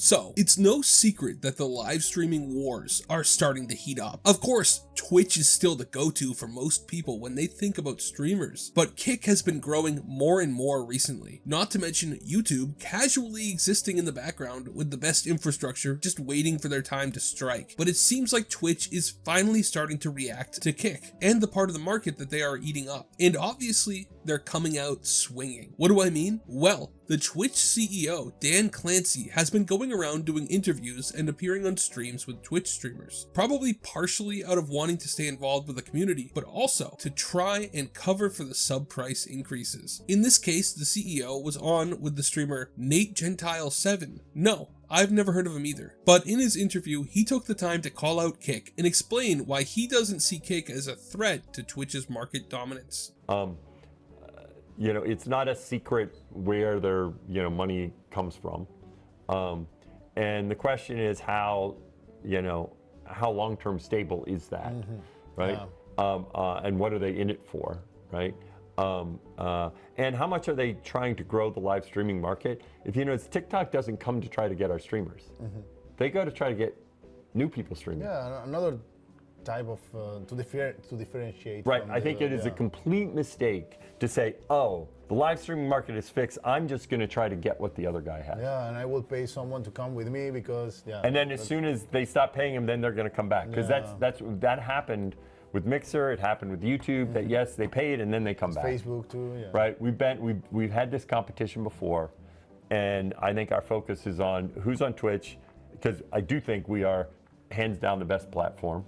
So, it's no secret that the live streaming wars are starting to heat up. Of course, Twitch is still the go-to for most people when they think about streamers, but Kick has been growing more and more recently. Not to mention YouTube casually existing in the background with the best infrastructure just waiting for their time to strike. But it seems like Twitch is finally starting to react to Kick and the part of the market that they are eating up. And obviously, they're coming out swinging. What do I mean? Well, the Twitch CEO Dan Clancy has been going around doing interviews and appearing on streams with Twitch streamers, probably partially out of wanting to stay involved with the community, but also to try and cover for the sub price increases. In this case, the CEO was on with the streamer Nate Gentile 7. No, I've never heard of him either. But in his interview, he took the time to call out Kick and explain why he doesn't see Kick as a threat to Twitch's market dominance. You know, it's not a secret where their, money comes from. And the question is how long-term stable is that, right? Yeah. And what are they in it for, right? And how much are they trying to grow the live streaming market? If you notice, TikTok doesn't come to try to get our streamers. They go to try to get new people streaming. Yeah, another type of to differentiate. Right. I think it is a complete mistake to say, oh, the live streaming market is fixed. I'm just going to try to get what the other guy has. Yeah, and I will pay someone to come with me because And then as soon as they stop paying him, then they're going to come back because that happened with Mixer. It happened with YouTube. That yes, they paid and then they come back. Facebook too. Yeah. Right. We've had this competition before, and I think our focus is on who's on Twitch because I do think we are hands down the best platform.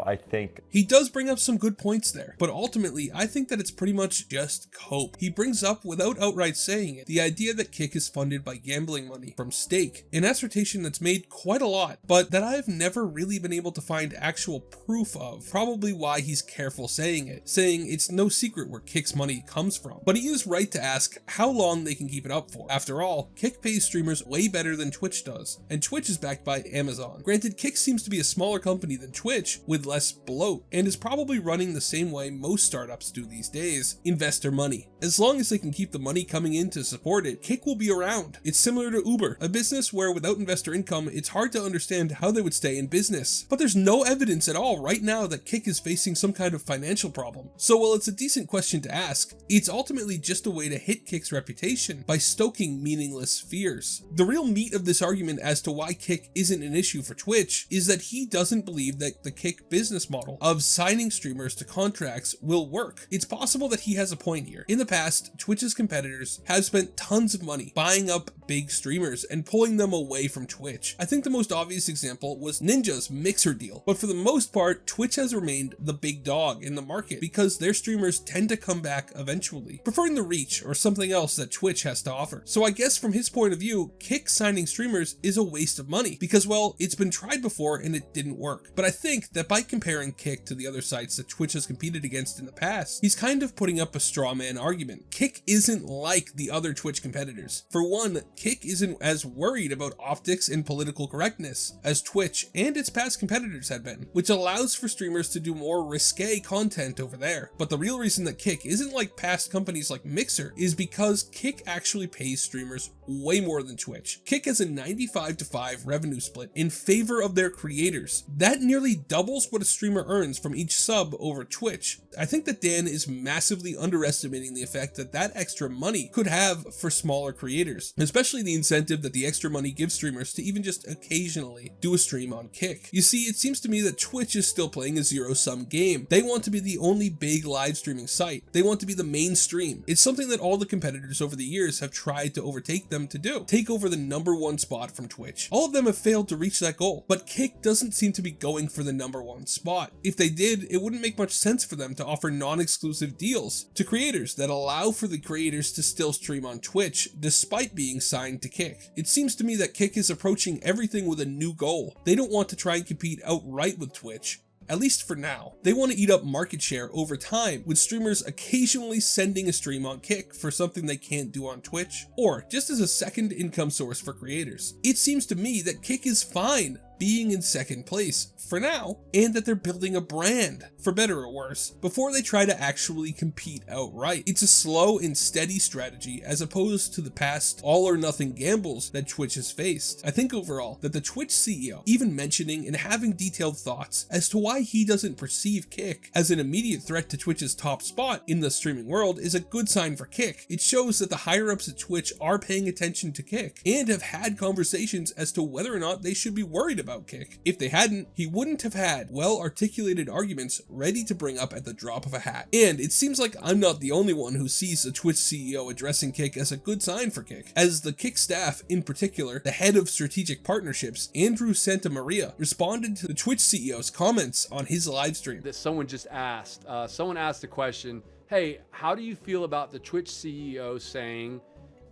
I think he does bring up some good points there, but ultimately I think that it's pretty much just cope. He brings up, without outright saying it, the idea that Kick is funded by gambling money from stake, an assertion that's made quite a lot, but that I've never really been able to find actual proof of, probably why he's careful saying it, saying it's no secret where Kick's money comes from. But he is right to ask how long they can keep it up for. After all, Kick pays streamers way better than Twitch does, and Twitch is backed by Amazon. Granted, Kick seems to be a smaller company than Twitch, with less bloat, and is probably running the same way most startups do these days: investor money. As long as they can keep the money coming in to support it, Kick will be around. It's similar to Uber, a business where without investor income, it's hard to understand how they would stay in business. But there's no evidence at all right now that Kick is facing some kind of financial problem. So while it's a decent question to ask, it's ultimately just a way to hit Kick's reputation by stoking meaningless fears. The real meat of this argument as to why Kick isn't an issue for Twitch is that he doesn't believe that the Kick business model of signing streamers to contracts will work. It's possible that he has a point here. In the past, Twitch's competitors have spent tons of money buying up big streamers and pulling them away from Twitch. I think the most obvious example was Ninja's Mixer deal, but for the most part, Twitch has remained the big dog in the market because their streamers tend to come back eventually, preferring the reach or something else that Twitch has to offer. So I guess from his point of view, Kick signing streamers is a waste of money because, well, it's been tried before and it didn't work. But I think that by comparing Kick to the other sites that Twitch has competed against in the past, he's kind of putting up a straw man argument. Kick isn't like the other Twitch competitors. For one, Kick isn't as worried about optics and political correctness as Twitch and its past competitors had been, which allows for streamers to do more risque content over there. But the real reason that Kick isn't like past companies like Mixer is because Kick actually pays streamers way more than Twitch. Kick has a 95-5 revenue split in favor of their creators. That nearly doubles what a streamer earns from each sub over Twitch. I think that Dan is massively underestimating the effect that that extra money could have for smaller creators, especially the incentive that the extra money gives streamers to even just occasionally do a stream on Kick. You see, it seems to me that Twitch is still playing a zero-sum game. They want to be the only big live streaming site. They want to be the mainstream. It's something that all the competitors over the years have tried to overtake them to do. Take over the #1 spot from Twitch. All of them have failed to reach that goal, but Kick doesn't seem to be going for the #1 spot. If they did, it wouldn't make much sense for them to offer non-exclusive deals to creators that allow for the creators to still stream on Twitch despite being signed to Kick. It seems to me that Kick is approaching everything with a new goal. They don't want to try and compete outright with Twitch. At least for now. They want to eat up market share over time, with streamers occasionally sending a stream on Kick for something they can't do on Twitch, or just as a second income source for creators. It seems to me that Kick is fine being in second place for now, and that they're building a brand, for better or worse, before they try to actually compete outright. It's a slow and steady strategy as opposed to the past all or nothing gambles that Twitch has faced. I think overall that the Twitch CEO even mentioning and having detailed thoughts as to why he doesn't perceive Kick as an immediate threat to Twitch's top spot in the streaming world is a good sign for Kick. It shows that the higher ups at Twitch are paying attention to Kick and have had conversations as to whether or not they should be worried about Kick. If they hadn't, he wouldn't have had well-articulated arguments ready to bring up at the drop of a hat. And it seems like I'm not the only one who sees the Twitch CEO addressing Kick as a good sign for Kick, as the Kick staff, in particular, the head of strategic partnerships, Andrew Santamaria, responded to the Twitch CEO's comments on his live stream. That someone just asked, someone asked the question, hey, how do you feel about the Twitch CEO saying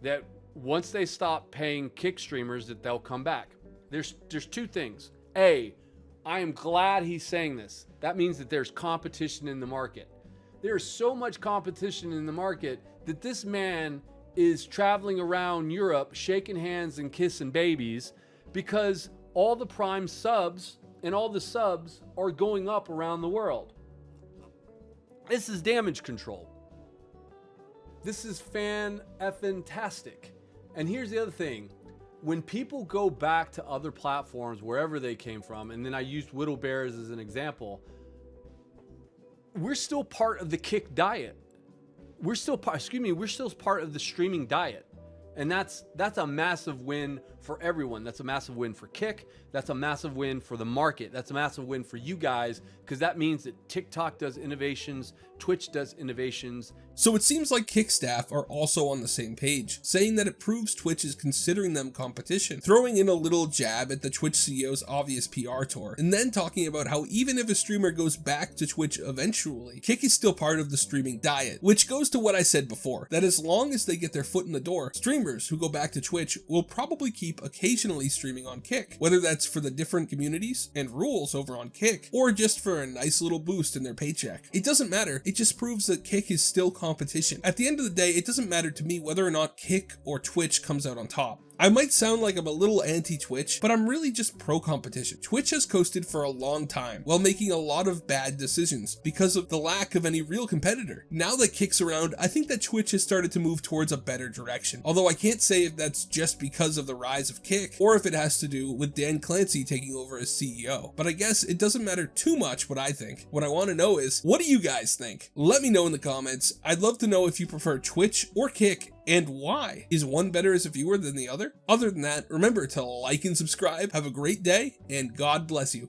that once they stop paying Kick streamers that they'll come back? There's two things. A, I am glad he's saying this. That means that there's competition in the market. There's so much competition in the market that this man is traveling around Europe shaking hands and kissing babies because all the Prime subs and all the subs are going up around the world. This is damage control. This is fan-effing-tastic. And here's the other thing. When people go back to other platforms, wherever they came from, and then I used Whittle Bears as an example, we're still part of the Kick diet. We're still part of the streaming diet. And that's a massive win for everyone. That's a massive win for Kick. That's a massive win for the market. That's a massive win for you guys, because that means that TikTok does innovations, Twitch does innovations. So it seems like Kick staff are also on the same page, saying that it proves Twitch is considering them competition, throwing in a little jab at the Twitch CEO's obvious PR tour, and then talking about how even if a streamer goes back to Twitch eventually, Kick is still part of the streaming diet, which goes to what I said before, that as long as they get their foot in the door, streamers who go back to Twitch will probably keep occasionally streaming on Kick, whether that's for the different communities and rules over on Kick, or just for a nice little boost in their paycheck. It doesn't matter, it just proves that Kick is still competition. At the end of the day, it doesn't matter to me whether or not Kick or Twitch comes out on top. I might sound like I'm a little anti-Twitch, but I'm really just pro-competition. Twitch has coasted for a long time while making a lot of bad decisions because of the lack of any real competitor. Now that Kick's around, I think that Twitch has started to move towards a better direction. Although I can't say if that's just because of the rise of Kick or if it has to do with Dan Clancy taking over as CEO. But I guess it doesn't matter too much what I think. What I want to know is, what do you guys think? Let me know in the comments. I'd love to know if you prefer Twitch or Kick, and why? Is one better as a viewer than the other? Other than that, remember to like and subscribe, have a great day, and God bless you.